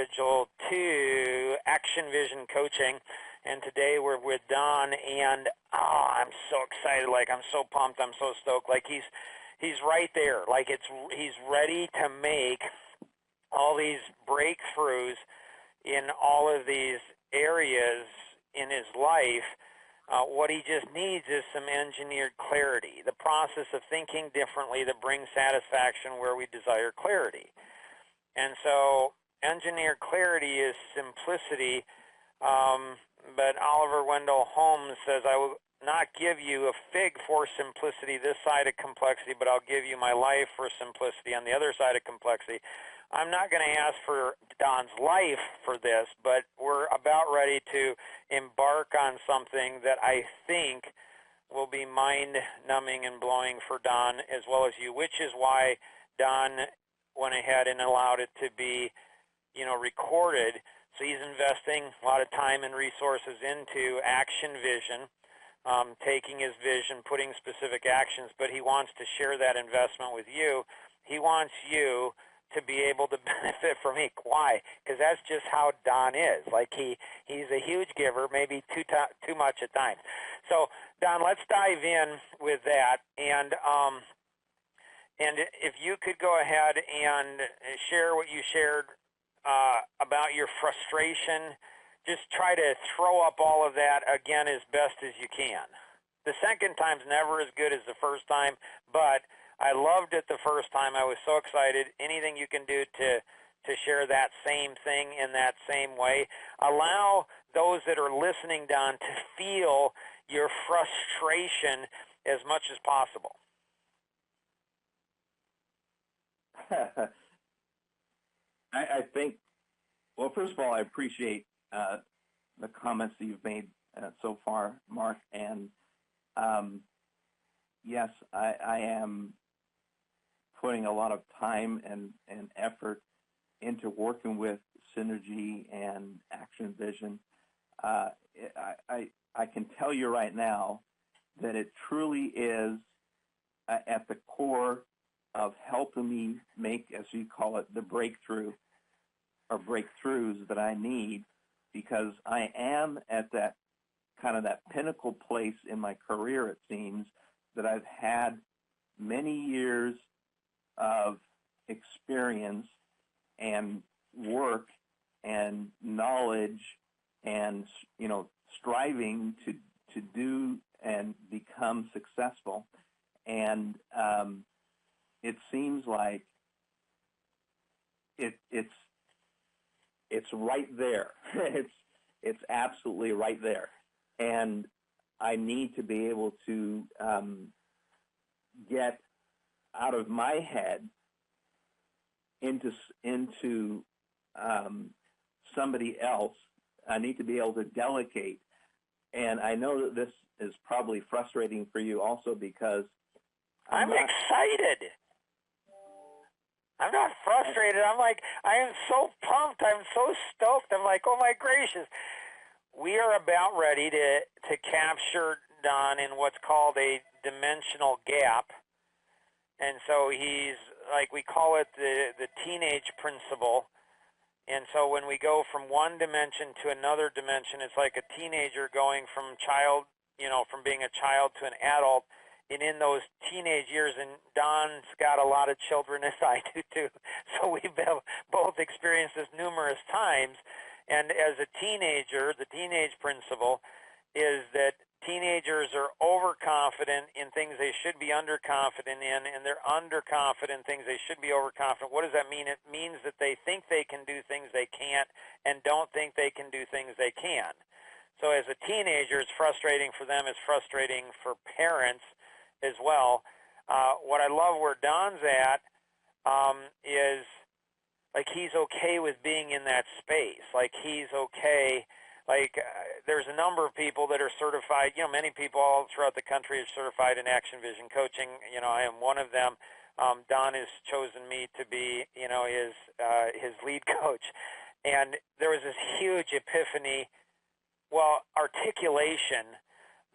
individual to Action Vision Coaching. And today we're with Don, and I'm so excited. Like, I'm so pumped. I'm so stoked. Like, he's right there. Like, he's ready to make all these breakthroughs in all of these areas in his life. What he just needs is some engineered clarity, the process of thinking differently that brings satisfaction where we desire clarity. And so engineered clarity is simplicity, but Oliver Wendell Holmes says, I will not give you a fig for simplicity this side of complexity, but I'll give you my life for simplicity on the other side of complexity. I'm not going to ask for Don's life for this, but we're about ready to embark on something that I think will be mind-numbing and blowing for Don as well as you, which is why Don went ahead and allowed it to be, recorded. So he's investing a lot of time and resources into Action Vision, taking his vision, putting specific actions, but he wants to share that investment with you. He wants you to be able to benefit from it. Why? Because that's just how Don is. Like, he's a huge giver, maybe too much at times. So, Don, let's dive in with that. And if you could go ahead and share what you shared about your frustration, just try to throw up all of that again as best as you can. The second time's never as good as the first time, but I loved it the first time. I was so excited. Anything you can do to share that same thing in that same way. Allow those that are listening, Don, to feel your frustration as much as possible. I think, well, first of all, I appreciate the comments that you've made so far, Mark. And yes, I am putting a lot of time and effort into working with Synergy and Action Vision. I can tell you right now that it truly is at the core of helping me make, as you call it, the breakthrough or breakthroughs that I need, because I am at that kind of that pinnacle place in my career, it seems, that I've had many years of experience and work and knowledge and, striving to do and become successful. And it seems like it's right there. It's absolutely right there. And I need to be able to get out of my head into somebody else. I need to be able to delegate. And I know that this is probably frustrating for you also, because I'm excited. I'm not frustrated. I'm like, I am so pumped. I'm so stoked. I'm like, oh my gracious. We are about ready to capture Don in what's called a dimensional gap. And so he's, like, we call it the teenage principle. And so when we go from one dimension to another dimension, it's like a teenager going from from being a child to an adult. And in those teenage years, and Don's got a lot of children, as I do too, so we've both experienced this numerous times. And as a teenager, the teenage principle is that teenagers are overconfident in things they should be underconfident in, and they're underconfident in things they should be overconfident. What does that mean? It means that they think they can do things they can't and don't think they can do things they can. So as a teenager, it's frustrating for them. It's frustrating for parents as well. What I love where Don's at is, like, he's okay with being in that space. Like, he's okay. Like, there's a number of people that are certified. Many people all throughout the country are certified in Action Vision Coaching. I am one of them. Don has chosen me to be, his lead coach. And there was this huge epiphany, articulation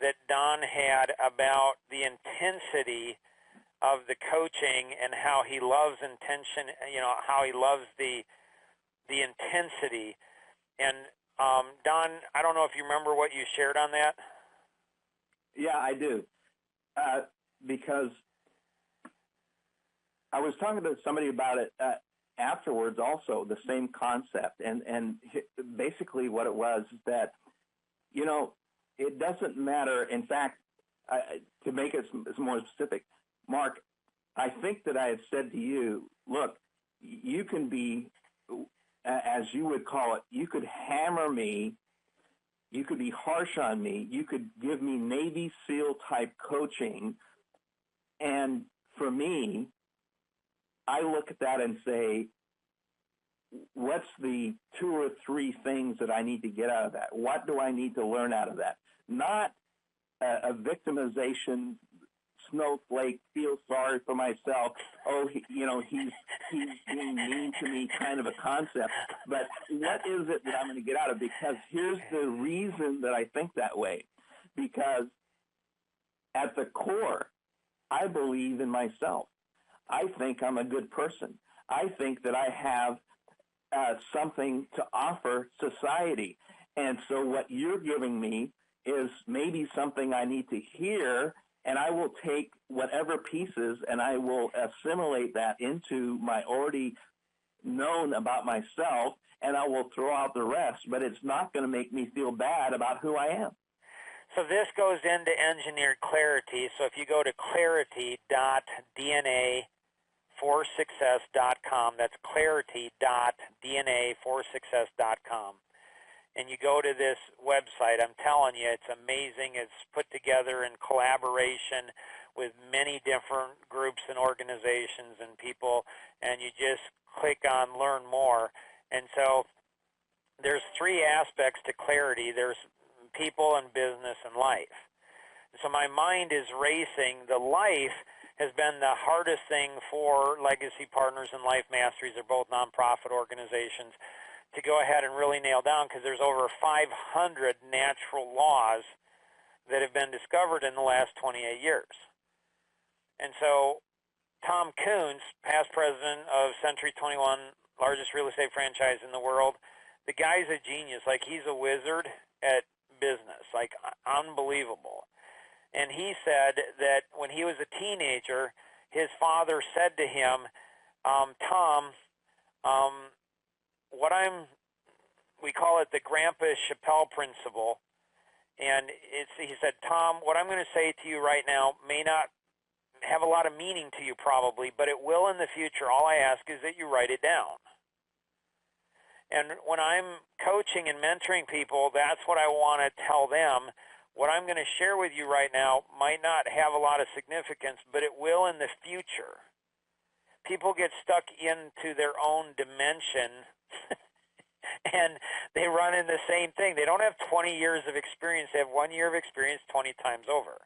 that Don had about the intensity of the coaching and how he loves intention, how he loves the the intensity. And Don, I don't know if you remember what you shared on that. Yeah, I do. Because I was talking to somebody about it afterwards also, the same concept. And basically what it was is that, you know, it doesn't matter. In fact, to make it more specific, Mark, I think that I have said to you, look, you can be, as you would call it, you could hammer me, you could be harsh on me, you could give me Navy SEAL type coaching, and for me, I look at that and say, what's the 2 or 3 things that I need to get out of that? What do I need to learn out of that? Not a victimization, snowflake, feel sorry for myself, oh, he's being mean to me kind of a concept. But what is it that I'm going to get out of it? Because here's the reason that I think that way. Because at the core, I believe in myself. I think I'm a good person. I think that I have something to offer society. And so what you're giving me is maybe something I need to hear, and I will take whatever pieces and I will assimilate that into my already known about myself, and I will throw out the rest, but it's not going to make me feel bad about who I am. So this goes into engineered clarity. So if you go to clarity.dna4success.com, that's clarity.dna4success.com, and you go to this website, I'm telling you, it's amazing. It's put together in collaboration with many different groups and organizations and people, and you just click on Learn More. And so there's 3 aspects to clarity. There's people and business and life. So my mind is racing. The life has been the hardest thing for Legacy Partners and Life Masteries. They're both nonprofit organizations, to go ahead and really nail down, because there's over 500 natural laws that have been discovered in the last 28 years. And so Tom Coons, past president of Century 21, largest real estate franchise in the world, the guy's a genius. Like, he's a wizard at business, like unbelievable. And he said that when he was a teenager, his father said to him, Tom, we call it the Grandpa Chappelle principle, and he said, Tom, what I'm going to say to you right now may not have a lot of meaning to you probably, but it will in the future. All I ask is that you write it down. And when I'm coaching and mentoring people, that's what I want to tell them. What I'm going to share with you right now might not have a lot of significance, but it will in the future. People get stuck into their own dimension and they run in the same thing. They don't have 20 years of experience. They have 1 year of experience 20 times over.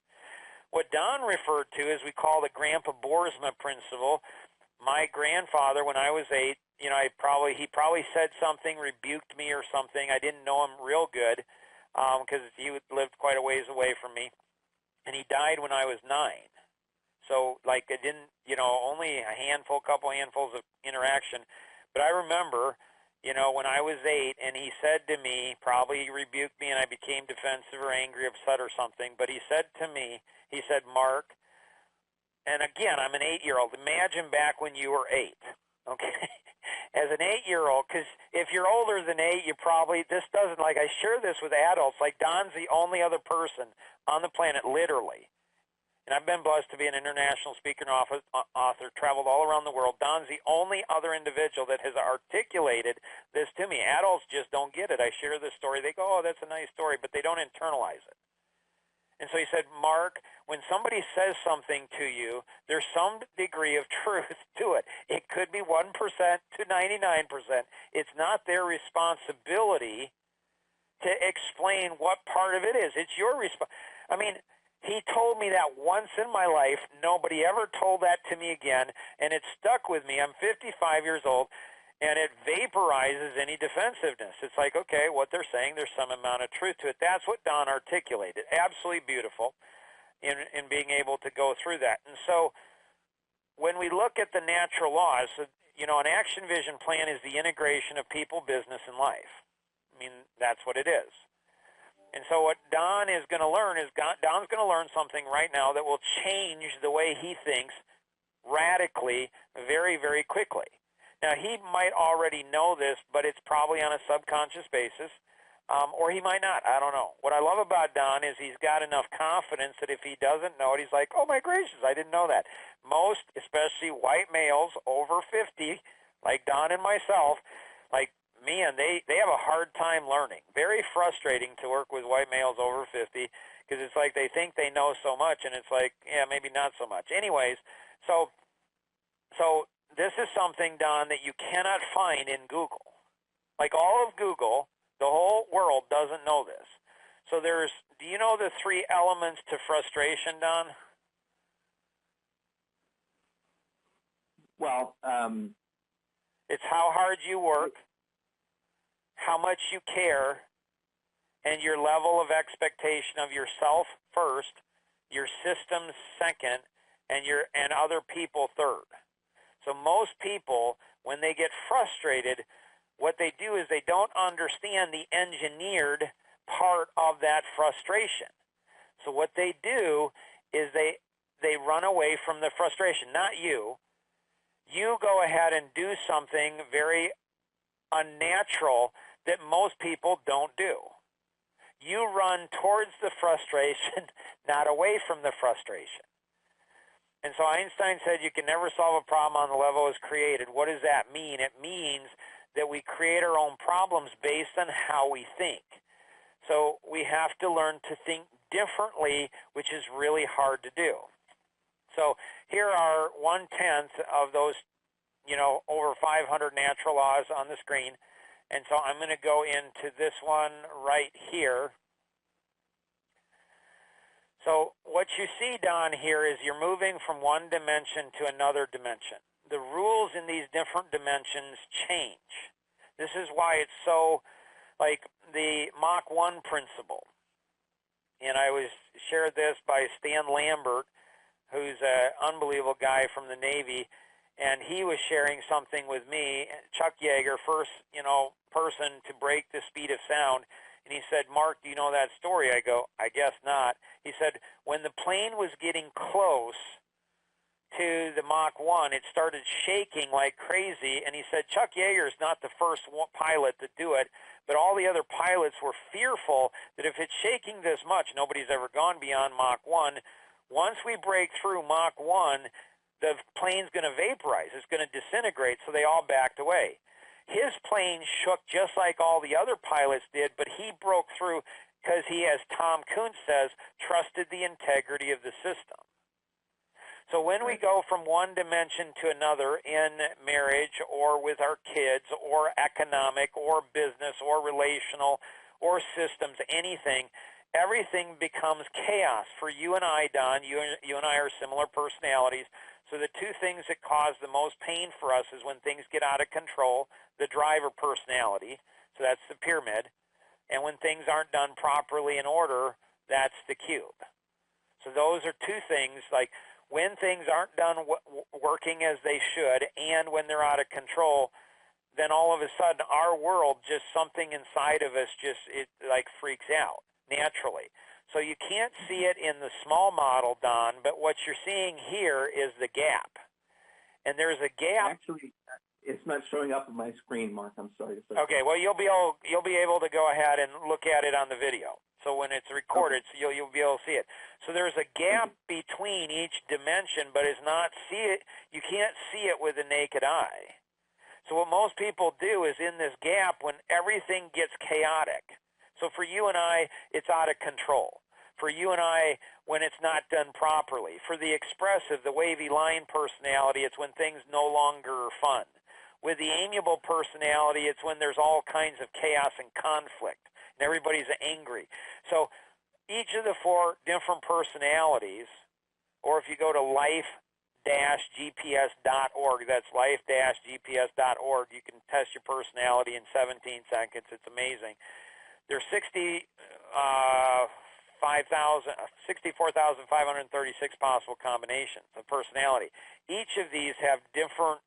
What Don referred to is we call the Grandpa Boersma principle. My grandfather, when I was 8, he probably said something, rebuked me or something. I didn't know him real good because he lived quite a ways away from me. And he died when I was 9. So, it didn't, only couple handfuls of interaction. But I remember, when I was 8, and he said to me, probably he rebuked me and I became defensive or angry, upset or something, but he said to me, he said, Mark, and again, I'm an 8-year-old. Imagine back when you were 8, okay? As an 8-year-old, because if you're older than 8, you probably, I share this with adults, like Don's the only other person on the planet, literally. And I've been blessed to be an international speaker and author, traveled all around the world. Don's the only other individual that has articulated this to me. Adults just don't get it. I share this story. They go, oh, that's a nice story, but they don't internalize it. And so he said, Mark, when somebody says something to you, there's some degree of truth to it. It could be 1% to 99%. It's not their responsibility to explain what part of it is. It's your responsibility. He told me that once in my life. Nobody ever told that to me again, and it stuck with me. I'm 55 years old, and it vaporizes any defensiveness. It's like, okay, what they're saying, there's some amount of truth to it. That's what Don articulated. Absolutely beautiful in being able to go through that. And so when we look at the natural laws, an action vision plan is the integration of people, business, and life. I mean, that's what it is. And so what Don is going to learn is Don's going to learn something right now that will change the way he thinks radically, very, very quickly. Now, he might already know this, but it's probably on a subconscious basis, or he might not. I don't know. What I love about Don is he's got enough confidence that if he doesn't know it, he's like, oh, my gracious, I didn't know that. Most, especially white males over 50, like Don and myself, like, man, they have a hard time learning. Very frustrating to work with white males over 50 because it's like they think they know so much, and it's like, yeah, maybe not so much. Anyways, so this is something, Don, that you cannot find in Google. Like all of Google, the whole world doesn't know this. So do you know the 3 elements to frustration, Don? Well, it's how hard you work, how much you care, and your level of expectation of yourself first, your systems second, and other people third. So most people, when they get frustrated, what they do is they don't understand the engineered part of that frustration. So what they do is they run away from the frustration, not you. You go ahead and do something very unnatural that most people don't do. You run towards the frustration, not away from the frustration. And so Einstein said you can never solve a problem on the level it's created. What does that mean? It means that we create our own problems based on how we think. So we have to learn to think differently, which is really hard to do. So here are 1/10 of those, over 500 natural laws on the screen. And so I'm going to go into this one right here. So what you see, Don, here is you're moving from one dimension to another dimension. The rules in these different dimensions change. This is why it's so, like the Mach 1 principle. And I was shared this by Stan Lambert, who's an unbelievable guy from the Navy, and he was sharing something with me, Chuck Yeager, first, person to break the speed of sound. And he said, Mark, do you know that story? I go, I guess not. He said, when the plane was getting close to the Mach 1, it started shaking like crazy. And he said, Chuck Yeager is not the first pilot to do it, but all the other pilots were fearful that if it's shaking this much, nobody's ever gone beyond Mach 1. Once we break through Mach 1, the plane's going to vaporize. It's going to disintegrate, so they all backed away. His plane shook just like all the other pilots did, but he broke through because he, as Tom Kuntz says, trusted the integrity of the system. So when we go from one dimension to another in marriage or with our kids or economic or business or relational or systems, anything, everything becomes chaos. For you and I, Don, you and I are similar personalities. So the 2 things that cause the most pain for us is when things get out of control, the driver personality, so that's the pyramid, and when things aren't done properly in order, that's the cube. So those are 2 things, like when things aren't done working as they should and when they're out of control, then all of a sudden our world, just something inside of us it freaks out naturally. So you can't see it in the small model, Don, but what you're seeing here is the gap. And there's a gap. Actually, it's not showing up on my screen, Mark. I'm sorry. Okay, well, you'll be able to go ahead and look at it on the video. So when it's recorded, okay, so you'll be able to see it. So there's a gap between each dimension, but you can't see it with the naked eye. So what most people do is in this gap when everything gets chaotic. So for you and I, it's out of control. For you and I, when it's not done properly. For the expressive, the wavy line personality, it's when things no longer are fun. With the amiable personality, it's when there's all kinds of chaos and conflict, and everybody's angry. So each of the 4 different personalities, or if you go to life-gps.org, that's life-gps.org, you can test your personality in 17 seconds. It's amazing. There's 64,536 possible combinations of personality. Each of these have different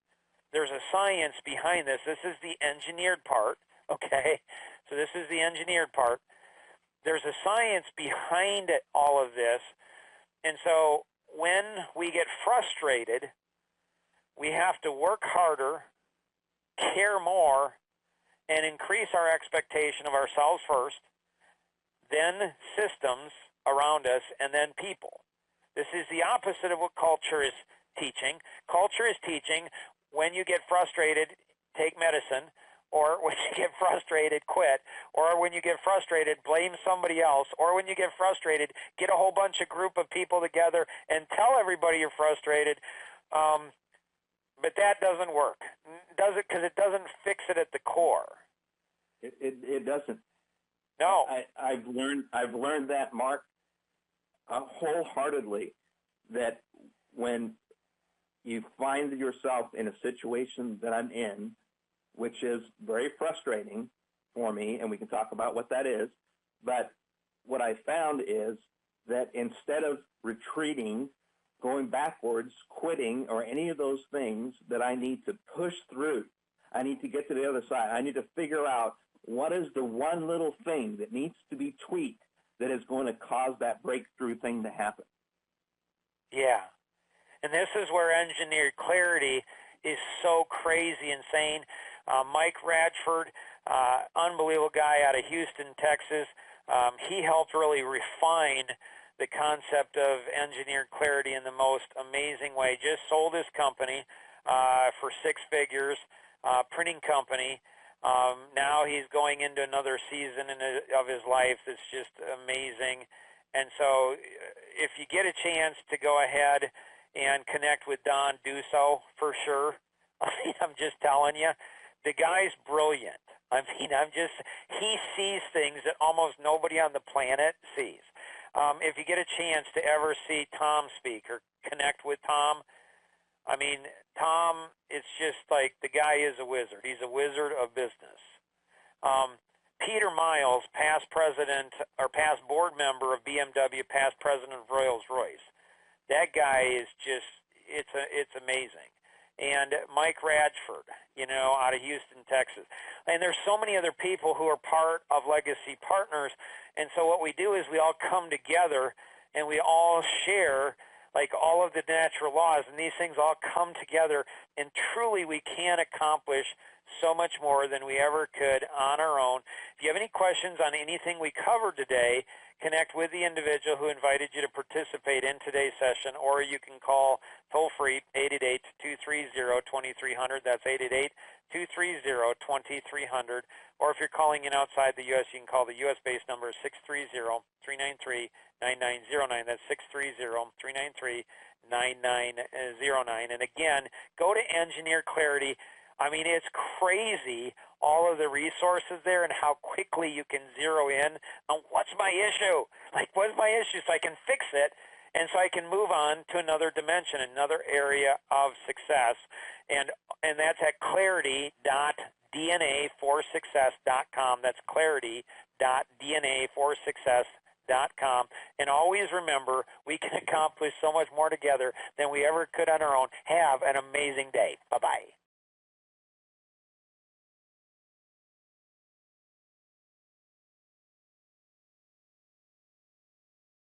there's a science behind this. This is the engineered part, okay? So this is the engineered part. There's a science behind all of this. And so when we get frustrated, we have to work harder, care more, and increase our expectation of ourselves first, then systems around us, and then people. This is the opposite of what culture is teaching. Culture is teaching when you get frustrated, take medicine, or when you get frustrated, quit, or when you get frustrated, blame somebody else, or when you get frustrated, get a whole bunch of group of people together and tell everybody you're frustrated. But that doesn't work, does it? Because it doesn't fix it at the core. It doesn't. No. I've learned that, Mark, wholeheartedly, that when you find yourself in a situation that I'm in, which is very frustrating for me, and we can talk about what that is, but what I found is that instead of retreating, going backwards, quitting, or any of those things, that I need to push through. I need to get to the other side. I need to figure out what is the one little thing that needs to be tweaked that is going to cause that breakthrough thing to happen. Yeah. And this is where engineered clarity is so crazy insane. Mike Radford, unbelievable guy out of Houston, Texas, he helped really refine the concept of engineered clarity in the most amazing way. Just sold his company for 6 figures, printing company. Now he's going into another season of his life that's just amazing. And so if you get a chance to go ahead and connect with Don, do so for sure. I mean, I'm just telling you, the guy's brilliant. I mean, he sees things that almost nobody on the planet sees. If you get a chance to ever see Tom speak or connect with Tom, I mean, Tom, it's just like the guy is a wizard. He's a wizard of business. Peter Miles, past president or past board member of BMW, past president of Rolls-Royce. That guy is just, it's amazing. And Mike Radford, out of Houston, Texas. And there's so many other people who are part of Legacy Partners. And so what we do is we all come together and we all share like all of the natural laws, and these things all come together, and truly we can accomplish so much more than we ever could on our own. If you have any questions on anything we covered today, connect with the individual who invited you to participate in today's session, or you can call toll-free 888-230-2300. That's 888-230-2300. Or if you're calling in outside the U.S., you can call the U.S.-based number 630-393-9909. That's 630-393-9909. And again, go to Engineer Clarity. I mean, it's crazy, all of the resources there and how quickly you can zero in on what's my issue. Like, what's my issue so I can fix it and so I can move on to another dimension, another area of success. And that's at clarity.dna4success.com. That's clarity.dna4success.com. And always remember, we can accomplish so much more together than we ever could on our own. Have an amazing day. Bye-bye.